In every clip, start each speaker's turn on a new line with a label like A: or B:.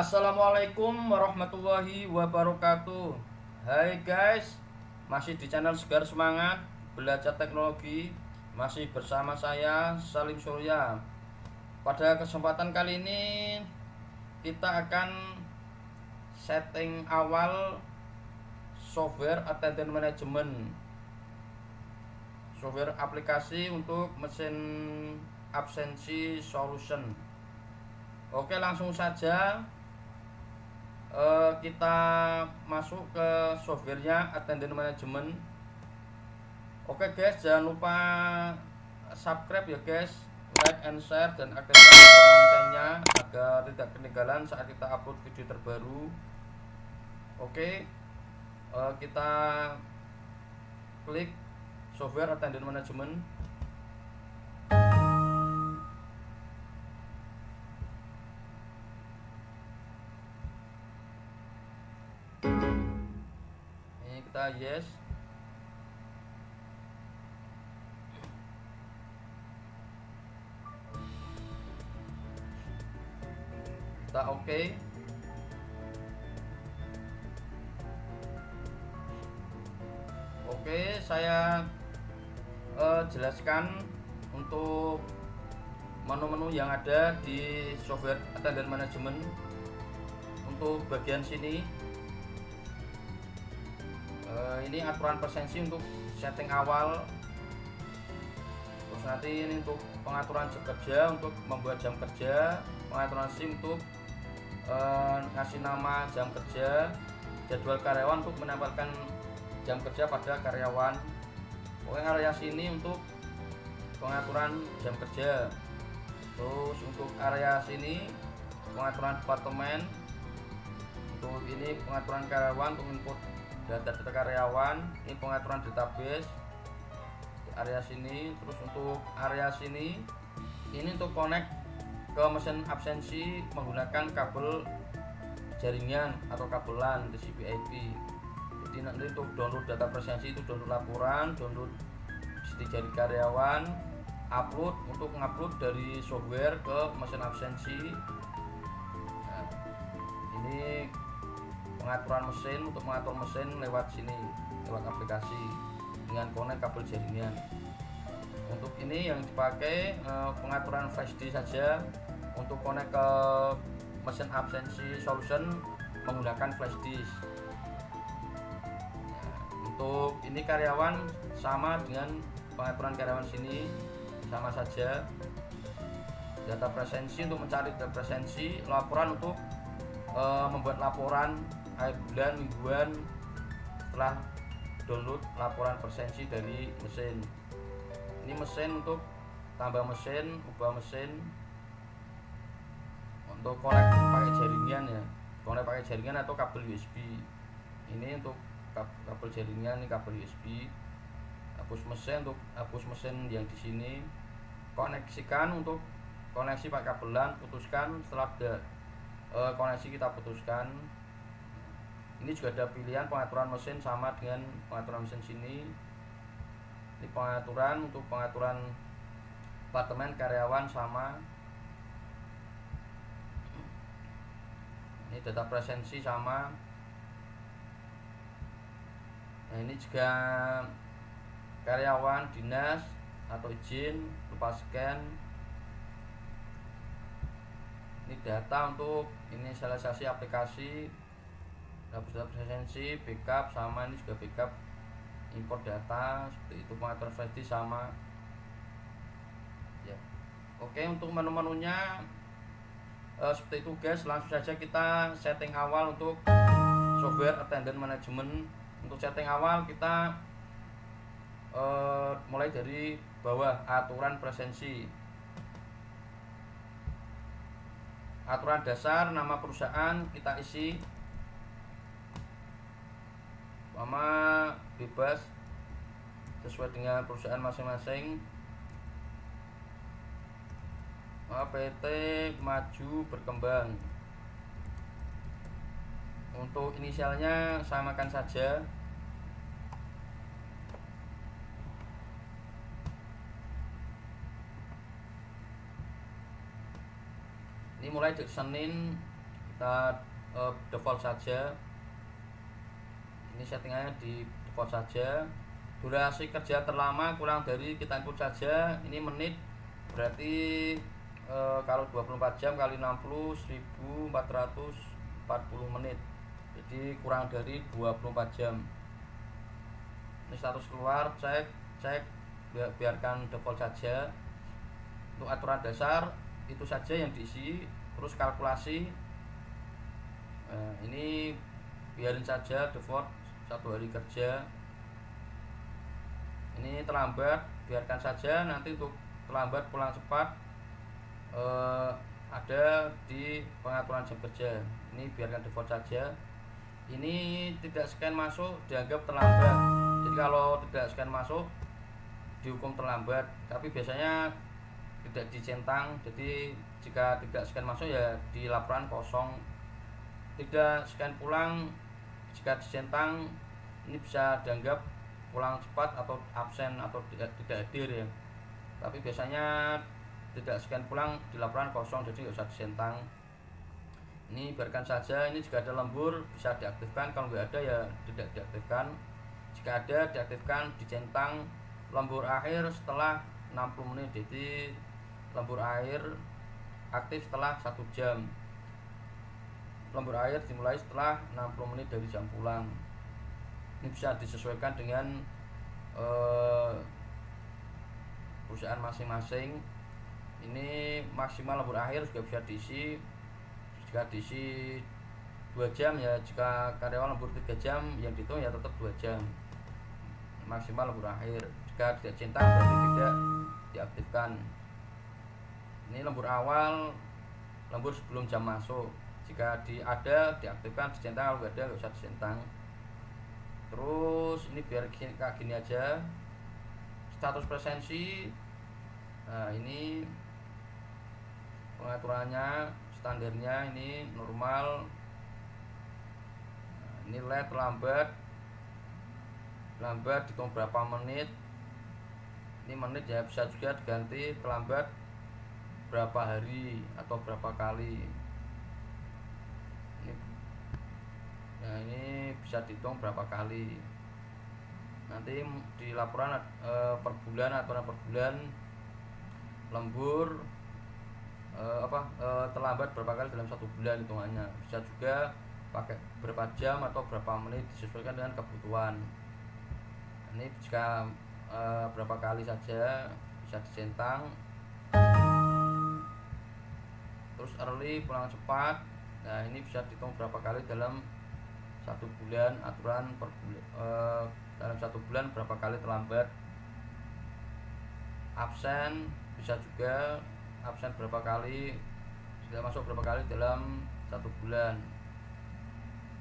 A: Assalamualaikum warahmatullahi wabarakatuh. Hai guys, masih di channel Segar Semangat Belajar Teknologi. Masih bersama saya Salim Surya. Pada kesempatan kali ini kita akan setting awal software attendance management, software aplikasi untuk mesin absensi solution. Oke, langsung saja kita masuk ke softwarenya attendance management. Oke guys, jangan lupa subscribe ya guys, like and share, dan aktifkan loncengnya agar tidak ketinggalan saat kita upload video terbaru. Oke, kita klik software attendance management. Ini kita yes. Kita oke. Oke, saya jelaskan untuk menu-menu yang ada di software attendance management. Untuk bagian sini ini aturan presensi untuk setting awal. Terus nanti ini untuk pengaturan jam kerja, untuk membuat jam kerja, pengaturan SIM untuk ngasih nama jam kerja, jadwal karyawan untuk menambahkan jam kerja pada karyawan. Pokoknya area sini untuk pengaturan jam kerja. Terus untuk area sini pengaturan departemen. Untuk ini pengaturan karyawan, untuk input data-data karyawan. Ini pengaturan database di area sini. Terus untuk area sini ini untuk connect ke mesin absensi menggunakan kabel jaringan atau kabel LAN TCP IP. Jadi nanti untuk download data presensi itu download laporan, download sidik jari karyawan, upload untuk mengupload dari software ke mesin absensi. Nah, ini pengaturan mesin, untuk mengatur mesin lewat sini, lewat aplikasi dengan connect kabel jaringan. Untuk ini yang dipakai pengaturan flash disk saja. Untuk connect ke mesin absensi solution menggunakan flash disk. Untuk ini karyawan sama dengan pengaturan karyawan sini, sama saja. Data presensi untuk mencari data presensi, laporan untuk membuat laporan akhir bulan, mingguan setelah download laporan presensi dari mesin. Ini mesin untuk tambah mesin, ubah mesin. Untuk connect pakai jaringan ya, connect pakai jaringan atau kabel USB. Ini untuk kabel jaringan, ini kabel USB. Hapus mesin, untuk hapus mesin yang di sini. Koneksikan untuk koneksi pakai kabel LAN, putuskan setelah ada koneksi kita putuskan. Ini juga ada pilihan pengaturan mesin sama dengan pengaturan mesin sini. Ini pengaturan untuk pengaturan departemen karyawan sama. Ini data presensi sama. Nah, ini juga karyawan dinas atau izin lupa scan. Ini data untuk inisialisasi aplikasi, data presensi, backup sama. Ini juga backup import data, seperti itu. Pengaturan flash disk sama ya. Oke, untuk menu-menunya seperti itu guys. Langsung saja kita setting awal untuk software attendance management. Untuk setting awal kita mulai dari bawah, aturan presensi. Aturan dasar, nama perusahaan kita isi sama bebas sesuai dengan perusahaan masing-masing. PT maju berkembang. Untuk inisialnya samakan saja. Ini mulai dari Senin kita default saja. Ini settingannya di default saja. Durasi kerja terlama kurang dari, kita input saja ini menit, berarti kalau 24 jam kali 60 1440 menit, jadi kurang dari 24 jam. Ini status keluar, cek biarkan default saja. Untuk aturan dasar itu saja yang diisi, terus kalkulasi ini biarin saja default 1 hari kerja. Ini terlambat biarkan saja, nanti untuk terlambat pulang cepat ada di pengaturan jam kerja, ini biarkan default saja. Ini tidak scan masuk dianggap terlambat, jadi kalau tidak scan masuk dihukum terlambat, tapi biasanya tidak dicentang. Jadi jika tidak scan masuk ya di laporan kosong. Tidak scan pulang jika dicentang ini bisa dianggap pulang cepat atau absen atau tidak hadir ya, tapi biasanya tidak scan pulang di laporan kosong, jadi nggak usah dicentang. Ini biarkan saja. Ini jika ada lembur bisa diaktifkan, kalau nggak ada ya tidak diaktifkan. Jika ada diaktifkan, dicentang lembur akhir setelah 60 menit, jadi lembur akhir aktif setelah 1 jam. Lembur akhir dimulai setelah 60 menit dari jam pulang. Ini bisa disesuaikan dengan perusahaan masing-masing. Ini maksimal lembur akhir juga bisa diisi, jika diisi 2 jam ya, jika karyawan lembur 3 jam yang dihitung ya tetap 2 jam maksimal lembur akhir. Jika tidak centang berarti tidak diaktifkan. Ini lembur awal, lembur sebelum jam masuk, jika ada diaktifkan, dicentang, kalau nggak ada nggak usah dicentang. Terus ini biar kayak gini aja, status presensi. Nah ini pengaturannya, standarnya ini normal. Nah, ini LED lambat hitung berapa menit. Ini menit ya, bisa juga diganti terlambat berapa hari atau berapa kali. Nah ini bisa dihitung berapa kali. Nanti di laporan per bulan, aturan per bulan lembur terlambat berapa kali dalam 1 bulan hitungannya. Bisa juga pakai berapa jam atau berapa menit, disesuaikan dengan kebutuhan. Ini jika berapa kali saja bisa dicentang. Terus early pulang cepat. Nah ini bisa dihitung berapa kali dalam 1 bulan, aturan per bulan, dalam 1 bulan berapa kali terlambat. Absen bisa juga, absen berapa kali, tidak masuk berapa kali dalam 1 bulan.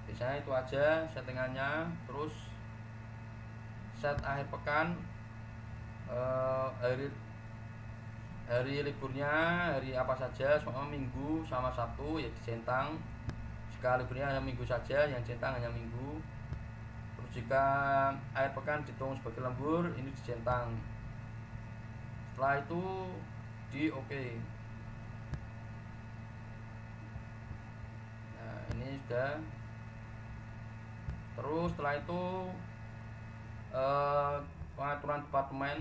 A: Biasanya itu aja settingannya. Terus set akhir pekan, hari liburnya hari apa saja, semua Minggu sama Sabtu ya dicentang. Jika liburnya hanya Minggu saja, yang centang hanya Minggu. Terus jika akhir pekan dihitung sebagai lembur, ini dicentang. Setelah itu di OK. Nah ini sudah. Terus setelah itu pengaturan departemen.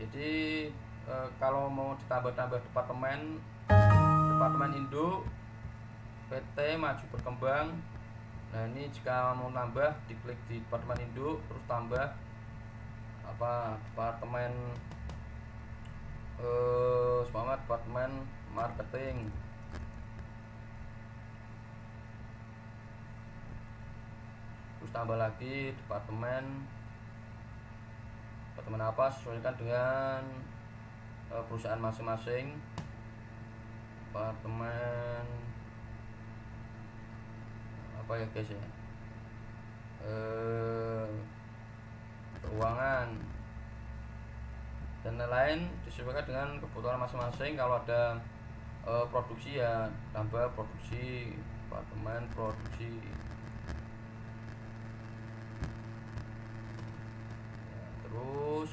A: Jadi kalau mau ditambah-tambah departemen induk, PT maju berkembang. Nah ini jika mau nambah, diklik di departemen induk, terus tambah departemen departemen marketing. Terus tambah lagi departemen apa, sesuaikan dengan perusahaan masing-masing. Departemen apa ya guys ya, keuangan dan lain-lain, disesuaikan dengan kebutuhan masing-masing. Kalau ada produksi ya tambah produksi, departemen produksi. Terus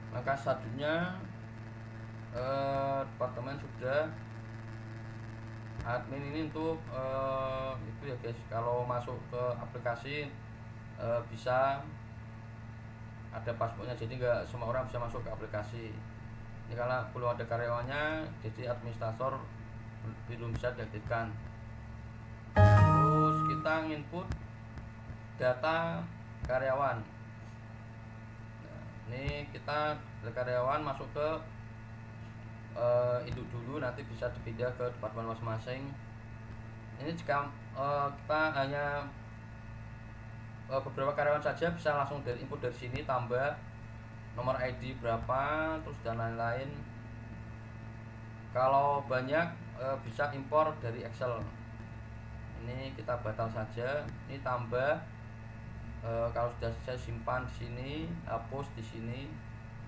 A: langkah selanjutnya departemen sudah admin ini untuk itu ya guys, kalau masuk ke aplikasi bisa ada passwordnya, jadi nggak semua orang bisa masuk ke aplikasi ini karena belum ada karyawannya, jadi administrator belum bisa diaktifkan. Terus kita input data karyawan. Nah, ini kita dari karyawan masuk ke induk dulu, nanti bisa dipindah ke departemen masing-masing. Ini jika kita hanya beberapa karyawan saja, bisa langsung dari input dari sini, tambah nomor ID berapa, terus dan lain-lain. Kalau banyak bisa impor dari Excel. Ini kita batal saja. Ini tambah kalau sudah selesai simpan di sini, hapus di sini.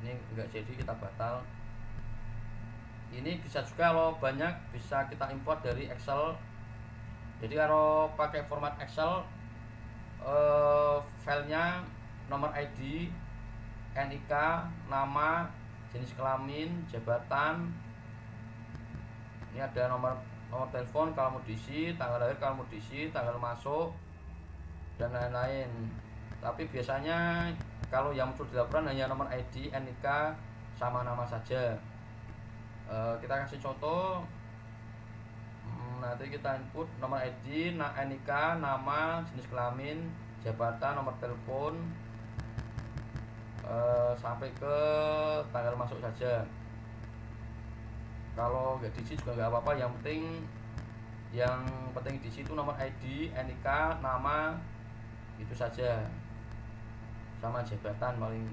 A: Ini enggak jadi, kita batal. Ini bisa juga kalau banyak bisa kita import dari Excel. Jadi kalau pakai format Excel, filenya nomor ID, NIK, nama, jenis kelamin, jabatan. Ini ada nomor telepon kalau mau diisi, tanggal lahir kalau mau diisi, tanggal masuk, dan lain-lain. Tapi biasanya kalau yang muncul di laporan hanya nomor ID, NIK, sama nama saja. Kita kasih contoh. Nanti kita input nomor ID, NIK, nama, jenis kelamin, jabatan, nomor telepon, sampai ke tanggal masuk saja. Kalau nggak diisi juga nggak apa-apa, yang penting di situ nomor ID, NIK, nama, itu saja, sama jabatan paling.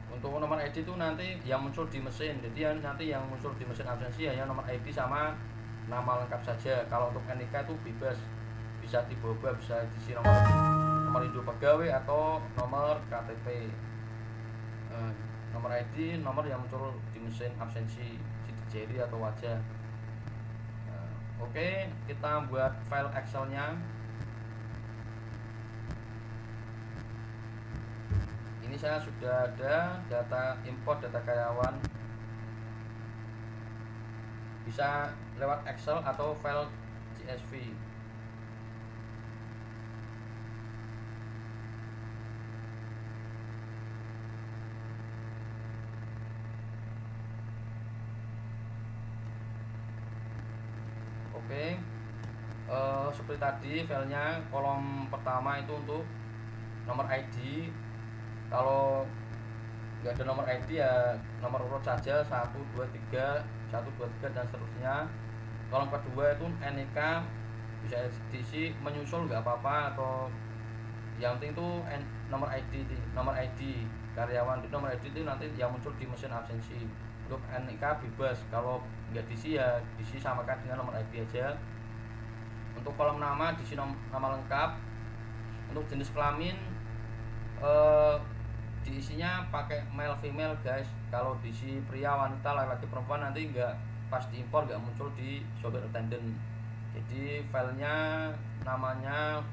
A: Untuk nomor ID itu nanti yang muncul di mesin, jadi nanti yang muncul di mesin absensi hanya nomor ID sama nama lengkap saja. Kalau untuk NIK itu bebas, bisa diubah, bisa diisi nomor induk pegawai atau nomor KTP. Nomor ID, nomor yang muncul di mesin absensi, sidik jari atau wajah. Oke, kita buat file Excelnya. Ini saya sudah ada data import data karyawan, bisa lewat Excel atau file CSV. Oke, seperti tadi filenya kolom pertama itu untuk nomor ID. Kalau nggak ada nomor ID ya nomor urut saja, 1, 2, 3, 1, 2, 3 dan seterusnya. Kolom kedua itu NIK, bisa diisi menyusul nggak apa-apa, atau yang penting itu nomor ID karyawan. Itu nomor ID itu nanti yang muncul di mesin absensi. Untuk NIK bebas, kalau nggak diisi ya diisi samakan dengan nomor ID aja. Untuk kolom nama diisi nama lengkap. Untuk jenis kelamin diisinya pakai male female guys. Kalau diisi pria wanita, laki-laki perempuan nanti nggak pas diimpor, nggak muncul di software attendant. Jadi filenya namanya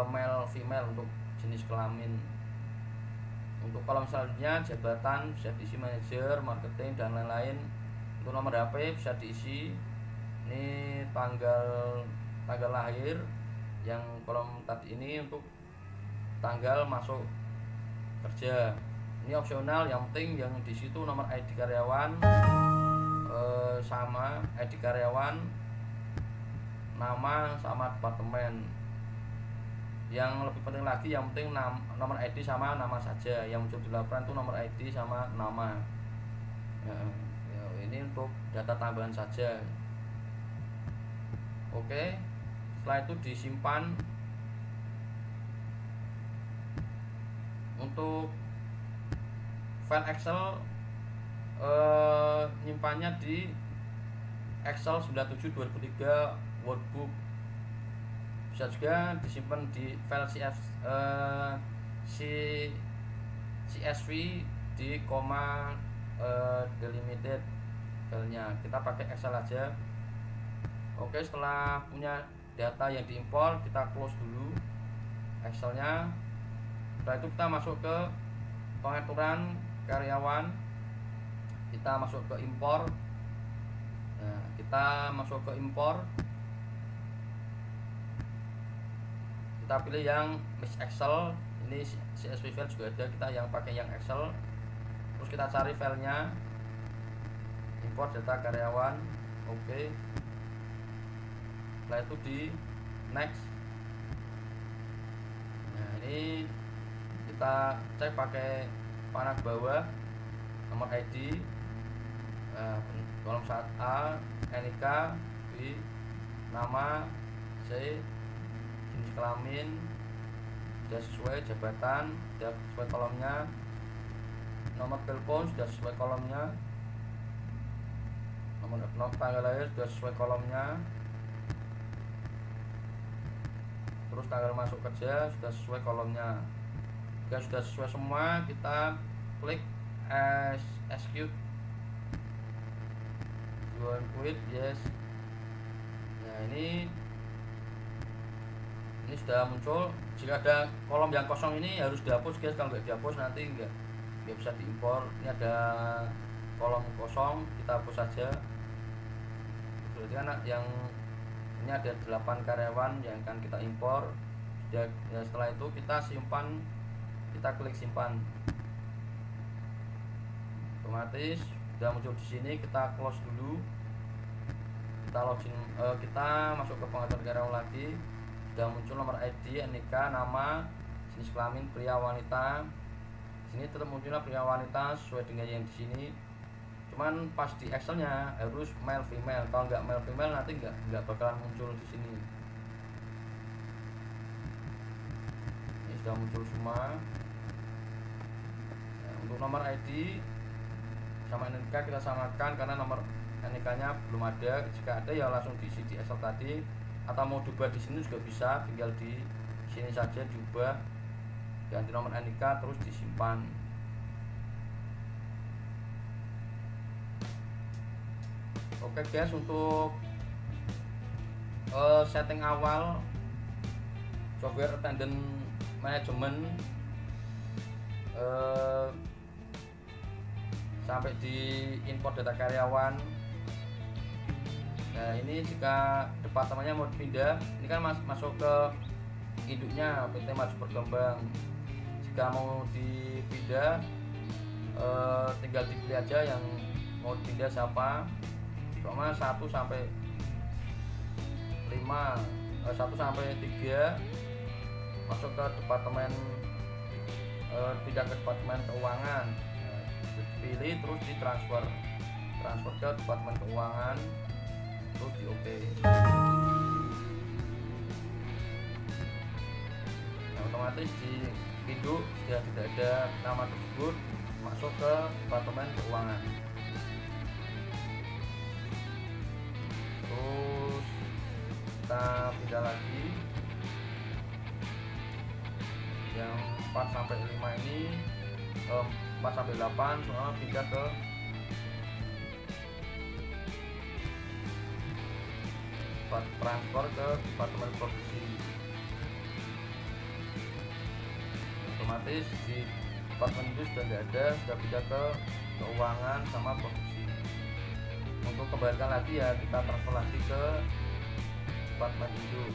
A: male female untuk jenis kelamin. Untuk kolom selanjutnya jabatan bisa diisi manajer, marketing dan lain-lain. Untuk nomor HP bisa diisi ini tanggal lahir. Yang kolom tadi ini untuk tanggal masuk kerja. Ini opsional, yang penting yang di situ nomor ID karyawan, sama ID karyawan, nama sama departemen. Yang lebih penting lagi, yang penting nomor ID sama nama saja. Yang muncul di laporan itu nomor ID sama nama. Ini untuk data tambahan saja. Oke, setelah itu disimpan. Untuk file Excel nyimpannya di Excel 97 2003 workbook. Bisa juga disimpan di file CSV di koma delimited filenya. Kita pakai Excel aja. Oke, setelah punya data yang diimpor, kita close dulu Excelnya. Setelah itu kita masuk ke pengaturan karyawan, kita masuk ke impor. Nah, kita kita masuk ke impor, kita pilih yang Mix Excel. Ini CSV file juga ada, kita yang pakai yang Excel. Terus kita cari filenya, import data karyawan, oke. Setelah itu di next. Nah, ini kita cek pakai panah bawah, nomor ID, kolom 1A, NIK, B, nama, C, jenis kelamin, sudah sesuai, jabatan sudah sesuai kolomnya, nomor telepon sudah sesuai kolomnya, nomor tanggal lahir sudah sesuai kolomnya, terus tanggal masuk kerja sudah sesuai kolomnya. Jika sudah sesuai semua, kita klik execute, quit, yes. Nah, ini sudah muncul. Jika ada kolom yang kosong ini harus dihapus guys, kalau nggak dihapus nanti nggak bisa diimpor. Ini ada kolom kosong, kita hapus saja. Berarti kan yang ini ada 8 karyawan yang akan kita impor. Ya, setelah itu kita simpan, kita klik simpan, otomatis sudah muncul di sini. Kita close dulu, kita login, kita masuk ke pengaturan karyawan lagi. Sudah muncul nomor ID, NIK, nama, jenis kelamin pria wanita. Sini tetap munculnya pria wanita sesuai dengan yang di sini. Cuman pas di Excelnya harus male female. Kalau nggak male female nanti nggak bakalan muncul di sini. Ini sudah muncul semua. Nah, untuk nomor ID sama NIK kita samakan karena nomor NIK-nya belum ada. Jika ada ya langsung diisi di Excel tadi, atau mau diubah di sini juga bisa, tinggal di sini saja diubah, ganti nomor NIK terus disimpan. Oke guys, untuk setting awal software attendant management sampai di import data karyawan. Nah, ini jika departemennya mau pindah, ini kan masuk ke induknya PT Maju Berkembang. Jika mau dipindah, tinggal dipilih aja yang mau dipindah siapa. Cuma 1 sampai 5, 1 sampai 3 masuk ke departemen, pindah ke departemen keuangan. Pilih terus ditransfer ke departemen keuangan, terus di OK. Nah, otomatis di induk sudah tidak ada nama tersebut, masuk ke departemen keuangan. Terus kita pindah lagi yang 4 sampai 5 ini, 4 sampai 8 soalnya pindah ke transfer ke departemen produksi. Otomatis di departemen itu sudah tidak ada, sudah pindah ke keuangan sama produksi. Untuk kembalikan lagi ya, kita transfer lagi ke departemen induk.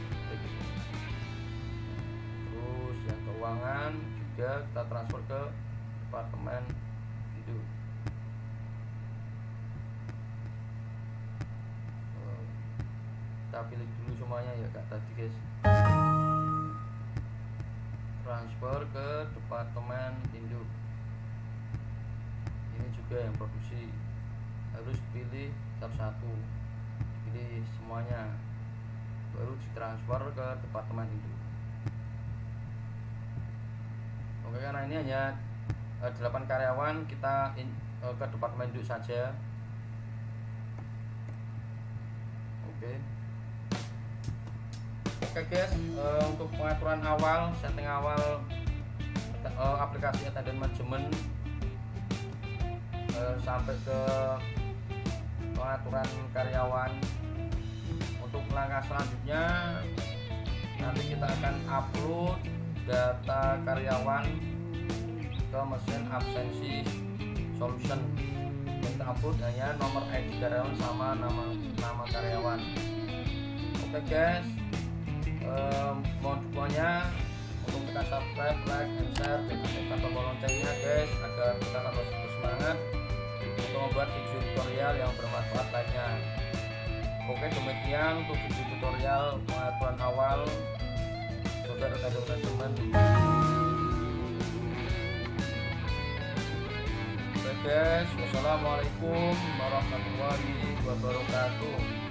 A: Terus yang keuangan juga kita transfer ke departemen induk. Kita pilih dulu semuanya ya kak tadi guys. Transfer ke departemen induk. Ini juga yang produksi, harus pilih satu-satu, pilih semuanya, baru ditransfer ke departemen induk. Oke, karena ini hanya 8 karyawan, kita ke departemen induk saja. Oke guys, untuk pengaturan awal, setting awal aplikasi attendant management sampai ke pengaturan karyawan. Untuk langkah selanjutnya nanti kita akan upload data karyawan ke mesin absensi solution. Yang kita upload hanya nomor ID karyawan sama nama Oke guys, mohon dukungannya untuk tekan subscribe, like, and share, dan aktifkan tombol loncengnya guys, agar kita tambah semangat untuk membuat video tutorial yang bermanfaat lainnya. Oke, demikian untuk video tutorial pengaturan awal teman-teman. Oke guys, wassalamualaikum warahmatullahi wabarakatuh.